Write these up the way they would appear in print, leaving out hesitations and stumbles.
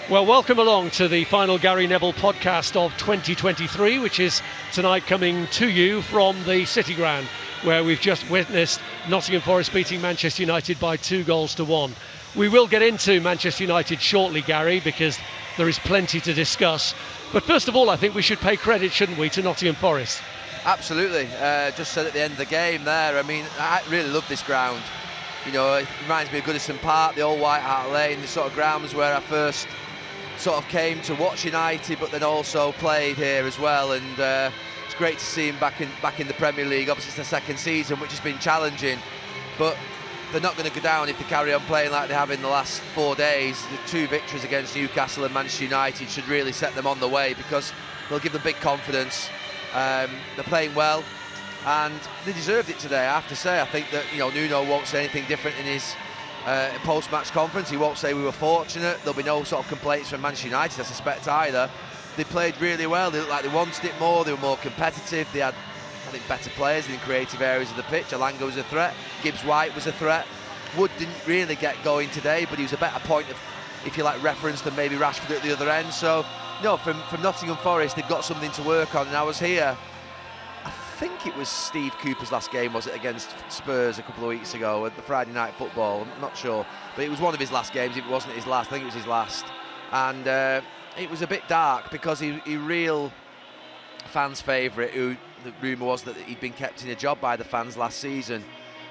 Well, welcome along to the final Gary Neville podcast of 2023, which is tonight coming to you from the City Ground, where we've just witnessed Nottingham Forest beating Manchester United by 2-1. We will get into Manchester United shortly, Gary, because there is plenty to discuss. But first of all, I think we should pay credit, shouldn't we, to Nottingham Forest? Absolutely. Just said at the end of the game there, I mean, I really love this ground. You know, it reminds me of Goodison Park, the old White Hart Lane, the sort of grounds where I first sort of came to watch United, but then also played here as well. And it's great to see him back in the Premier League. Obviously, it's their second season, which has been challenging, but they're not going to go down if they carry on playing like they have in the last 4 days. The 2 victories against Newcastle and Manchester United should really set them on the way, because they'll give them big confidence. They're playing well, and they deserved it today, I have to say. I think that, you know, Nuno won't say anything different in his post-match conference. He won't say we were fortunate. There'll be no sort of complaints from Manchester United, I suspect, either. They played really well. They looked like they wanted it more. They were more competitive. They had, I think, better players in creative areas of the pitch. Elanga was a threat. Gibbs-White was a threat. Wood didn't really get going today, but he was a better point of, if you like, reference than maybe Rashford at the other end. So, no, from Nottingham Forest, they've got something to work on. And I was here, I think it was Steve Cooper's last game, was it, against Spurs a couple of weeks ago at the Friday Night Football? I'm not sure, but it was one of his last games. If it wasn't his last, I think it was his last. And it was a bit dark, because he real fans' favourite, who the rumour was that he'd been kept in a job by the fans last season,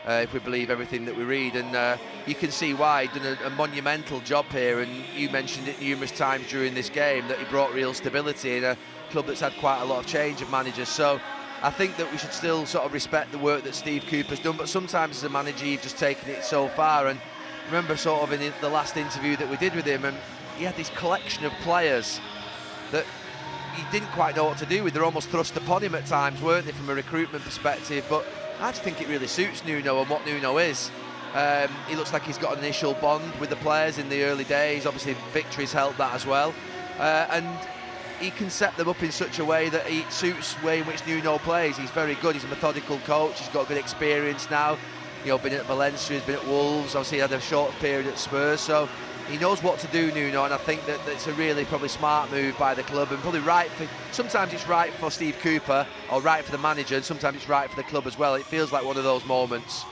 if we believe everything that we read. And you can see why. He'd done a monumental job here, and you mentioned it numerous times during this game, that he brought real stability in a club that's had quite a lot of change of managers. So I think that we should still sort of respect the work that Steve Cooper's done, but sometimes as a manager you've just taken it so far. And remember sort of in the last interview that we did with him, and he had this collection of players that he didn't quite know what to do with. They're almost thrust upon him at times, weren't they, from a recruitment perspective? But I just think it really suits Nuno and what Nuno is. He looks like he's got an initial bond with the players in the early days. Obviously victories helped that as well. And he can set them up in such a way that he suits the way in which Nuno plays. He's very good. He's a methodical coach. He's got good experience now. You know, been at Valencia, he's been at Wolves. Obviously, he had a short period at Spurs. So he knows what to do, Nuno. And I think that it's a really probably smart move by the club, and probably right for. Sometimes it's right for Steve Cooper, or right for the manager, and sometimes it's right for the club as well. It feels like one of those moments.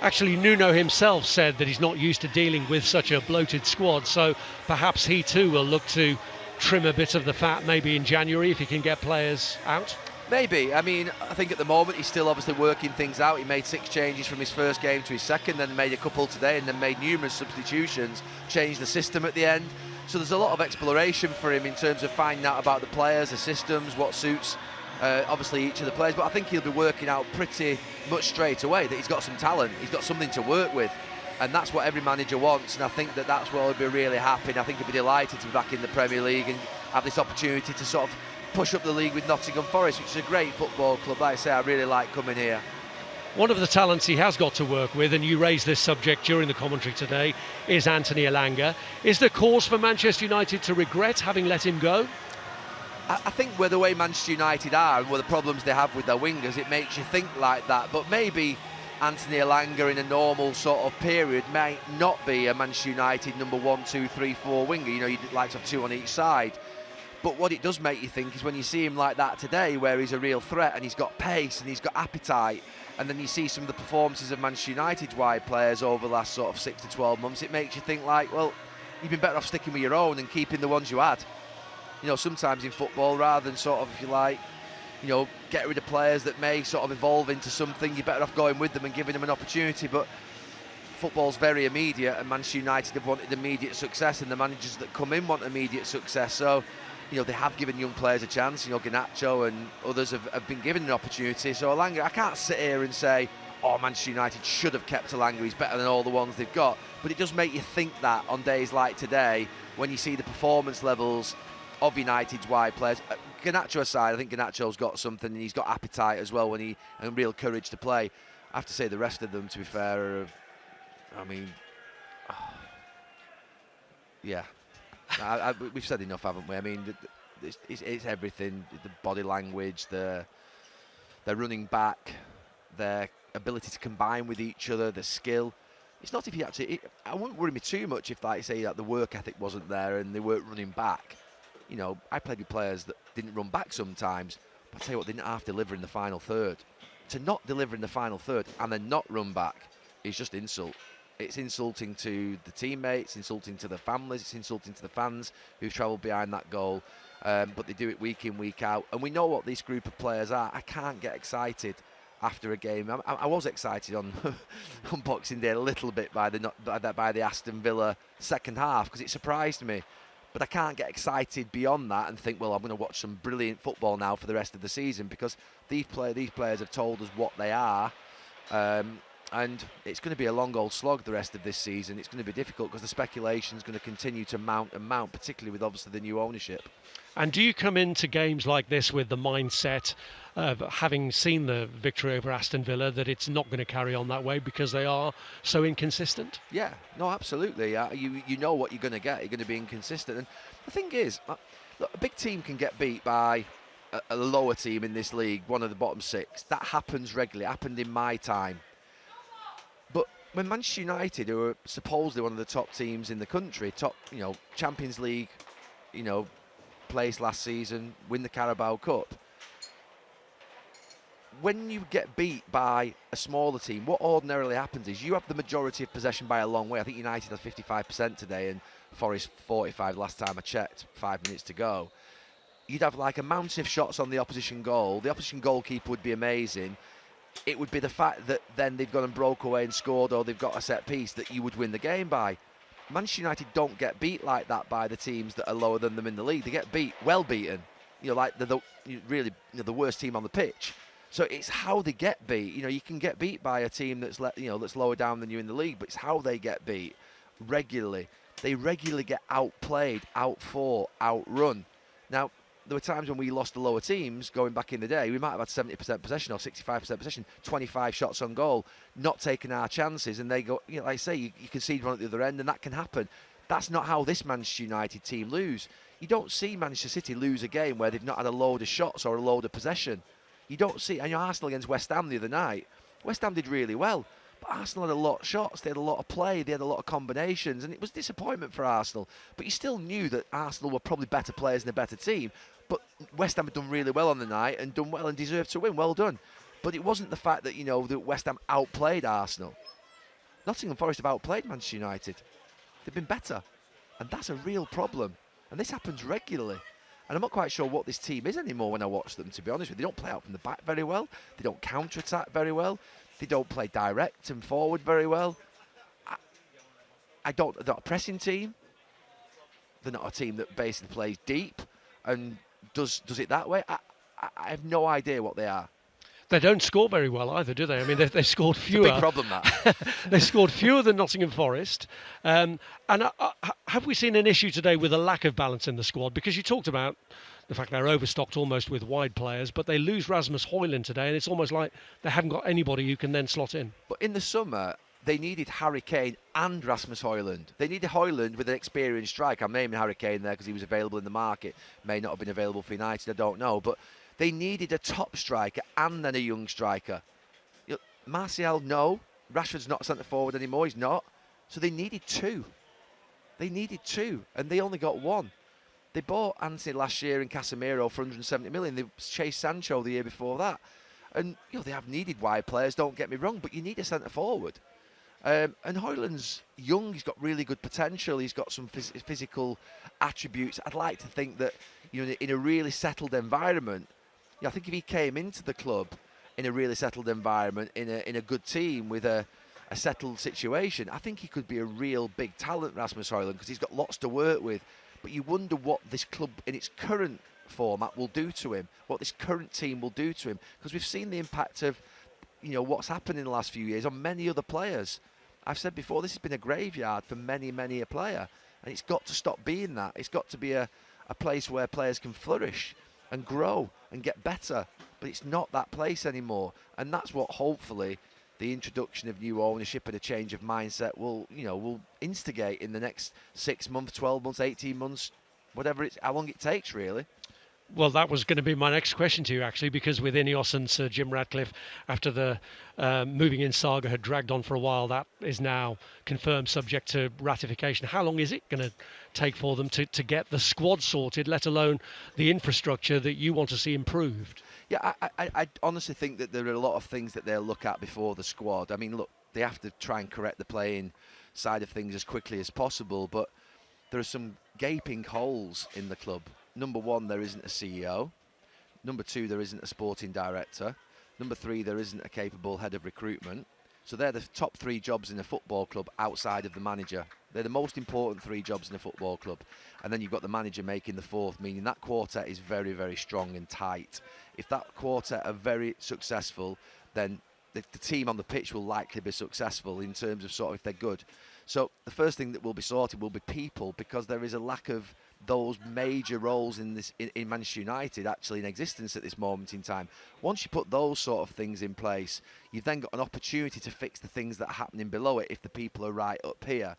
Actually, Nuno himself said that he's not used to dealing with such a bloated squad, so perhaps he too will look to trim a bit of the fat maybe in January if he can get players out. Maybe. I mean, I think at the moment he's still obviously working things out. He made 6 changes from his first game to his second, then made a couple today, and then made numerous substitutions, changed the system at the end. So there's a lot of exploration for him in terms of finding out about the players, the systems, what suits obviously each of the players. But I think he'll be working out pretty much straight away that he's got some talent, he's got something to work with. And that's what every manager wants, and I think that that's where he'll be really happy. And I think he'll be delighted to be back in the Premier League and have this opportunity to sort of push up the league with Nottingham Forest, which is a great football club. Like I say, I really like coming here. One of the talents he has got to work with, and you raised this subject during the commentary today, is Anthony Elanga. Is there cause for Manchester United to regret having let him go? I think with the way Manchester United are and with the problems they have with their wingers, it makes you think like that. But maybe Anthony Elanga in a normal sort of period might not be a Manchester United number 1, 2, 3, 4 winger. You know, you'd like to have 2 on each side. But what it does make you think is when you see him like that today, where he's a real threat and he's got pace and he's got appetite, and then you see some of the performances of Manchester United's wide players over the last sort of 6 to 12 months, it makes you think like, well, you've been better off sticking with your own and keeping the ones you had. You know, sometimes in football, rather than sort of, if you like, you know, get rid of players that may sort of evolve into something, you're better off going with them and giving them an opportunity. But football's very immediate, and Manchester United have wanted immediate success, and the managers that come in want immediate success. So, you know, they have given young players a chance. You know, Garnacho and others have been given an opportunity. So Elanga, I can't sit here and say, oh, Manchester United should have kept Elanga, he's better than all the ones they've got. But it does make you think that on days like today, when you see the performance levels of United's wide players. Garnacho aside, I think Garnacho's got something, and he's got appetite as well and real courage to play. I have to say the rest of them, to be fair, are, I mean, yeah. We've said enough, haven't we? I mean, it's everything, the body language, their running back, their ability to combine with each other, the skill. it's not if you actually. I wouldn't worry me too much if, like, say, that the work ethic wasn't there and they weren't running back. You know, I played with players that didn't run back sometimes, but I tell you what, they didn't half deliver in the final third. To not deliver in the final third and then not run back is just insult. It's insulting to the teammates, insulting to the families, it's insulting to the fans who've travelled behind that goal. But they do it week in, week out. And we know what this group of players are. I can't get excited after a game. I was excited on Boxing Day a little bit by the Aston Villa second half because it surprised me. But I can't get excited beyond that and think, well, I'm going to watch some brilliant football now for the rest of the season, because these players have told us what they are. And it's going to be a long old slog the rest of this season. It's going to be difficult because the speculation is going to continue to mount and mount, particularly with obviously the new ownership. And do you come into games like this with the mindset of having seen the victory over Aston Villa that it's not going to carry on that way because they are so inconsistent? Yeah, no, absolutely. You know what you're going to get. You're going to be inconsistent. And the thing is, look, a big team can get beat by a lower team in this league, one of the bottom six. That happens regularly. It happened in my time. But when Manchester United, who are supposedly one of the top teams in the country, top, Champions League, place last season, win the Carabao Cup. When you get beat by a smaller team, what ordinarily happens is you have the majority of possession by a long way. I think United has 55% today and Forest 45 last time I checked, 5 minutes to go. You'd have like a mountain of shots on the opposition goal. The opposition goalkeeper would be amazing. It would be the fact that then they've gone and broke away and scored, or they've got a set piece that you would win the game by. Manchester United don't get beat like that by the teams that are lower than them in the league. They get well beaten. Like the worst team on the pitch. So it's how they get beat. You can get beat by a team that's that's lower down than you in the league, but it's how they get beat regularly. They regularly get outplayed, outfought, outrun. Now, there were times when we lost the lower teams going back in the day. We might have had 70% possession or 65% possession, 25 shots on goal, not taking our chances, and they go, like I say, you concede one at the other end, and that can happen. That's not how this Manchester United team lose. You don't see Manchester City lose a game where they've not had a load of shots or a load of possession. You don't see, and Arsenal against West Ham the other night, West Ham did really well, but Arsenal had a lot of shots, they had a lot of play, they had a lot of combinations, and it was disappointment for Arsenal. But you still knew that Arsenal were probably better players and a better team. But West Ham had done really well on the night and done well and deserved to win. Well done. But it wasn't the fact that, that West Ham outplayed Arsenal. Nottingham Forest have outplayed Manchester United. They've been better. And that's a real problem. And this happens regularly. And I'm not quite sure what this team is anymore when I watch them, to be honest with you. They don't play out from the back very well. They don't counter-attack very well. They don't play direct and forward very well. They're not a pressing team. They're not a team that basically plays deep and does it that way. I have no idea what they are. They don't score very well either, do they? I mean, they've scored fewer. It's a big problem, that. They scored fewer than Nottingham Forest. And have we seen an issue today with a lack of balance in the squad? Because you talked about the fact they're overstocked almost with wide players, but they lose Rasmus Højlund today, and it's almost like they haven't got anybody who can then slot in. But in the summer, they needed Harry Kane and Rasmus Højlund. They needed Højlund with an experienced striker. I'm naming Harry Kane there because he was available in the market. May not have been available for United, I don't know. But they needed a top striker and then a young striker. Martial, no. Rashford's not centre forward anymore, he's not. So they needed two. And they only got one. They bought Anthony last year and Casemiro for 170 million. They chased Sancho the year before that. And they have needed wide players, don't get me wrong, but you need a centre forward. And Højlund's young, he's got really good potential, he's got some physical attributes. I'd like to think that, in a really settled environment, I think if he came into the club in a really settled environment, in a good team with a settled situation, I think he could be a real big talent, Rasmus Højlund, because he's got lots to work with. But you wonder what this club in its current format will do to him, what this current team will do to him, because we've seen the impact of what's happened in the last few years on many other players. I've said before, this has been a graveyard for many a player, and it's got to stop being that. It's got to be a place where players can flourish and grow and get better, but it's not that place anymore. And that's what hopefully the introduction of new ownership and a change of mindset will instigate in the next 6 months, 12 months, 18 months, how long it takes really. Well, that was going to be my next question to you, actually, because with Ineos and Sir Jim Ratcliffe, after the moving in saga had dragged on for a while, that is now confirmed, subject to ratification. How long is it going to take for them to get the squad sorted, let alone the infrastructure that you want to see improved? Yeah, I honestly think that there are a lot of things that they'll look at before the squad. I mean, look, they have to try and correct the playing side of things as quickly as possible, but there are some gaping holes in the club. Number one, there isn't a CEO. Number two, there isn't a sporting director. Number three, there isn't a capable head of recruitment. So they're the top three jobs in a football club outside of the manager. They're the most important three jobs in a football club. And then you've got the manager making the fourth, meaning that quartet is very, very strong and tight. If that quartet are very successful, then the team on the pitch will likely be successful in terms of sort of if they're good. So the first thing that will be sorted will be people, because there is a lack of those major roles in Manchester United actually in existence at this moment in time. Once you put those sort of things in place, you've then got an opportunity to fix the things that are happening below it if the people are right up here.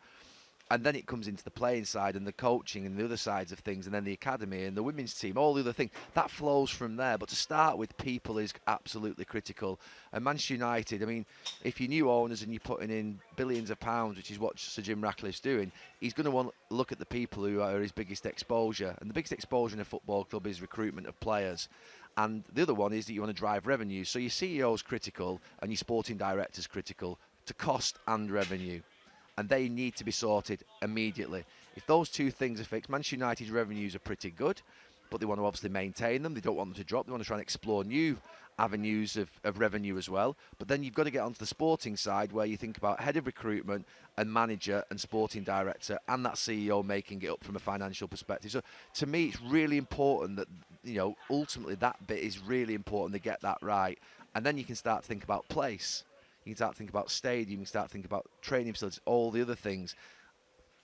And then it comes into the playing side and the coaching and the other sides of things, and then the academy and the women's team, all the other things. That flows from there. But to start with, people is absolutely critical. And Manchester United, I mean, if you're new owners and you're putting in billions of pounds, which is what Sir Jim Ratcliffe's doing, he's going to want to look at the people who are his biggest exposure. And the biggest exposure in a football club is recruitment of players. And the other one is that you want to drive revenue. So your CEO is critical and your sporting director is critical to cost and revenue. And they need to be sorted immediately. If those two things are fixed, Manchester United's revenues are pretty good, but they want to obviously maintain them. They don't want them to drop. They want to try and explore new avenues of revenue as well. But then you've got to get onto the sporting side where you think about head of recruitment and manager and sporting director and that CEO making it up from a financial perspective. So to me, it's really important that, you know, ultimately that bit is really important to get that right. And then you can start to think about place. You can start to think about stadium, you can start to think about training facilities, all the other things.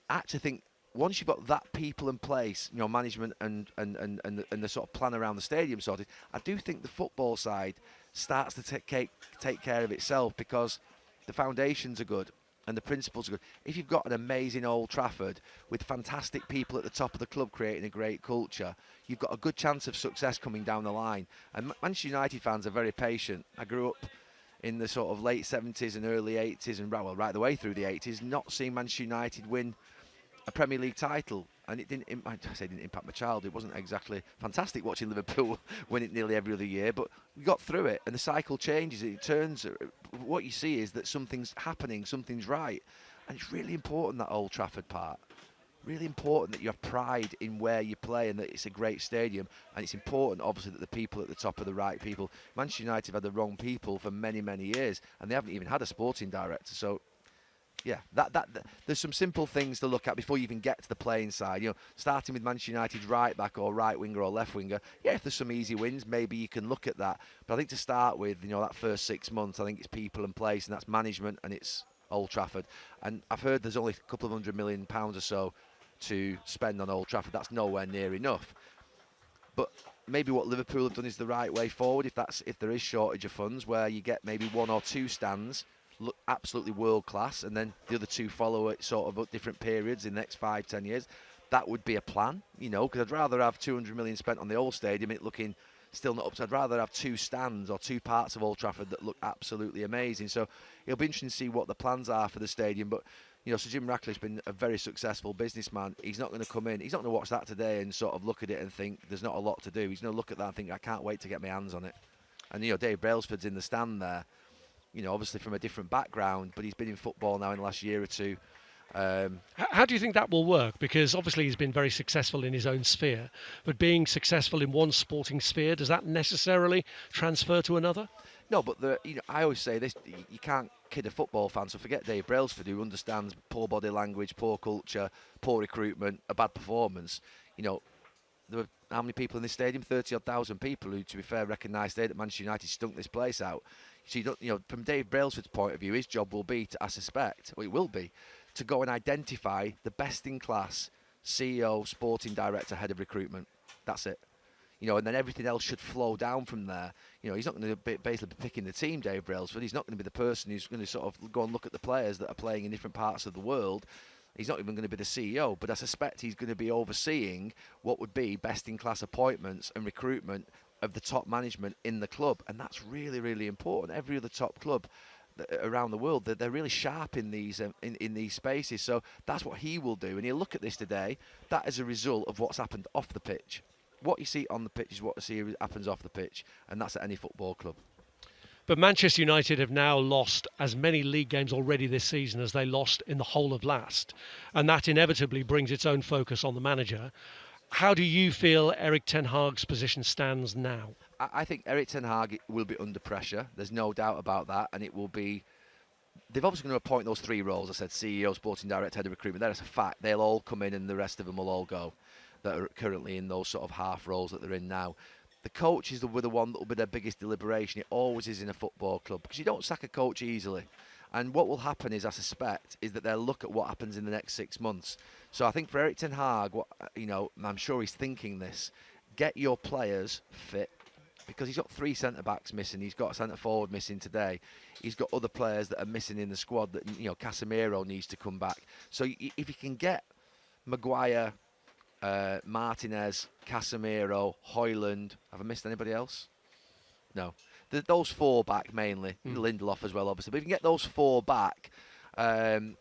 I actually think once you've got that people in place, you know, management and the sort of plan around the stadium sorted, I do think the football side starts to take care of itself, because the foundations are good and the principles are good. If you've got an amazing Old Trafford with fantastic people at the top of the club creating a great culture, you've got a good chance of success coming down the line. And Manchester United fans are very patient. I grew up in the sort of late 70s and early 80s and right the way through the 80s, not seeing Manchester United win a Premier League title. And it didn't impact my childhood. It wasn't exactly fantastic watching Liverpool win it nearly every other year, but we got through it, and the cycle changes, it turns. What you see is that something's happening, something's right. And it's really important, that Old Trafford part. Really important that you have pride in where you play and that it's a great stadium, and it's important obviously that the people at the top are the right people. Manchester United have had the wrong people for many years, and they haven't even had a sporting director. So yeah, that there's some simple things to look at before you even get to the playing side. You know, starting with Manchester United's right back or right winger or left winger. Yeah, if there's some easy wins, maybe you can look at that. But I think to start with, you know, that first 6 months, I think it's people in place, and that's management, and it's Old Trafford. And I've heard there's only a couple of £100 million or so to spend on Old Trafford. That's nowhere near enough. But maybe what Liverpool have done is the right way forward, if there is shortage of funds, where you get maybe one or two stands look absolutely world class, and then the other two follow it sort of at different periods in the next 5-10 years. That would be a plan, you know, because I'd rather have 200 million spent on the old stadium, it looking still not up to. I'd rather have two stands or two parts of Old Trafford that look absolutely amazing. So it'll be interesting to see what the plans are for the stadium. But you know, Sir Jim Ratcliffe's been a very successful businessman. He's not going to come in, he's not going to watch that today and sort of look at it and think there's not a lot to do. He's going to look at that and think, I can't wait to get my hands on it. And, you know, Dave Brailsford's in the stand there, you know, obviously from a different background, but he's been in football now in the last year or two. How do you think that will work? Because obviously he's been very successful in his own sphere, but being successful in one sporting sphere, does that necessarily transfer to another? No, but you know, I always say this: you can't kid a football fan. So forget Dave Brailsford, who understands poor body language, poor culture, poor recruitment, a bad performance. You know, there were how many people in this stadium? 30-odd thousand people who, to be fair, recognised today that Manchester United stunk this place out. So you don't, you know, from Dave Brailsford's point of view, his job will be, I suspect, or it will be, to go and identify the best-in-class CEO, sporting director, head of recruitment. That's it. You know, and then everything else should flow down from there. You know, he's not going to basically be picking the team, Dave Brailsford. He's not going to be the person who's going to sort of go and look at the players that are playing in different parts of the world. He's not even going to be the CEO, but I suspect he's going to be overseeing what would be best-in-class appointments and recruitment of the top management in the club, and that's really, really important. Every other top club around the world, they're really sharp in these spaces, so that's what he will do, and he'll look at this today. That is a result of what's happened off the pitch. What you see on the pitch is what you see happens off the pitch, and that's at any football club. But Manchester United have now lost as many league games already this season as they lost in the whole of last. And that inevitably brings its own focus on the manager. How do you feel Erik ten Hag's position stands now? I think Erik ten Hag will be under pressure. There's no doubt about that. And it will be... They've obviously going to appoint those three roles. I said CEO, sporting director, head of recruitment. That's a fact. They'll all come in and the rest of them will all go that are currently in those sort of half roles that they're in now. The coach is the one that will be their biggest deliberation. It always is in a football club because you don't sack a coach easily. And what will happen is, I suspect, is that they'll look at what happens in the next 6 months. So I think for Erik ten Hag, I'm sure he's thinking this: get your players fit, because he's got 3 centre backs missing. He's got a centre forward missing today. He's got other players that are missing in the squad. That Casemiro needs to come back. So if you can get Maguire, Martinez, Casemiro, Højlund. Have I missed anybody else? No. Those 4 back mainly. Lindelof as well, obviously. But if you can get those 4 back,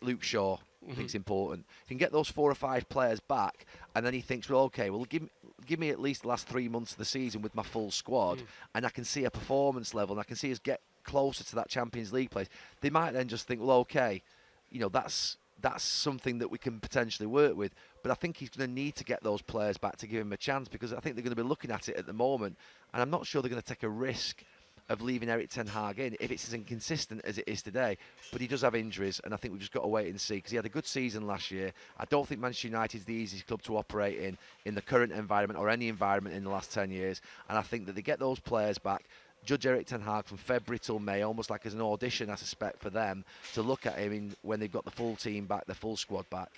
Luke Shaw, I think it's important. If you can get those 4 or 5 players back, and then he thinks, well, okay, well, give me at least the last 3 months of the season with my full squad, and I can see a performance level, and I can see us get closer to that Champions League place. They might then just think, well, okay, that's something that we can potentially work with. But I think he's going to need to get those players back to give him a chance, because I think they're going to be looking at it at the moment, and I'm not sure they're going to take a risk of leaving Erik ten Hag in if it's as inconsistent as it is today. But he does have injuries, and I think we've just got to wait and see, because he had a good season last year. I don't think Manchester United is the easiest club to operate in the current environment or any environment in the last 10 years, and I think that they get those players back. Judge Erik ten Hag from February till May, almost like as an audition, I suspect, for them to look at him when they've got the full team back, the full squad back.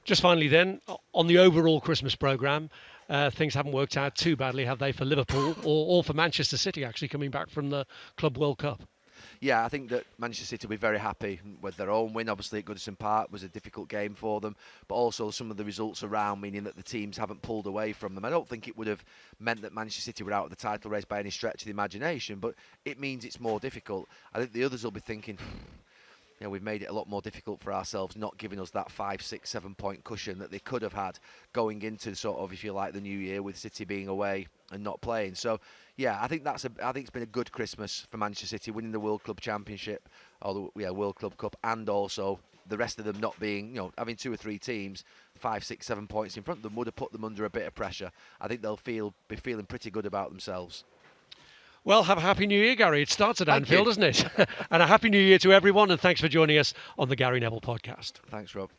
Just finally then, on the overall Christmas programme, things haven't worked out too badly, have they, for Liverpool or for Manchester City, actually, coming back from the Club World Cup? Yeah, I think that Manchester City will be very happy with their own win. Obviously, at Goodison Park was a difficult game for them, but also some of the results around, meaning that the teams haven't pulled away from them. I don't think it would have meant that Manchester City were out of the title race by any stretch of the imagination, but it means it's more difficult. I think the others will be thinking, we've made it a lot more difficult for ourselves, not giving us that 5, 6, 7 point cushion that they could have had going into sort of, if you like, the new year, with City being away and not playing. So, yeah, I think it's been a good Christmas for Manchester City, winning the World Club Championship, or the World Club Cup, and also the rest of them not being, having 2 or 3 teams 5, 6, 7 points in front of them would have put them under a bit of pressure. I think they'll be feeling pretty good about themselves. Well, have a Happy New Year, Gary. It starts at Anfield, doesn't it? And a Happy New Year to everyone, and thanks for joining us on the Gary Neville podcast. Thanks, Rob.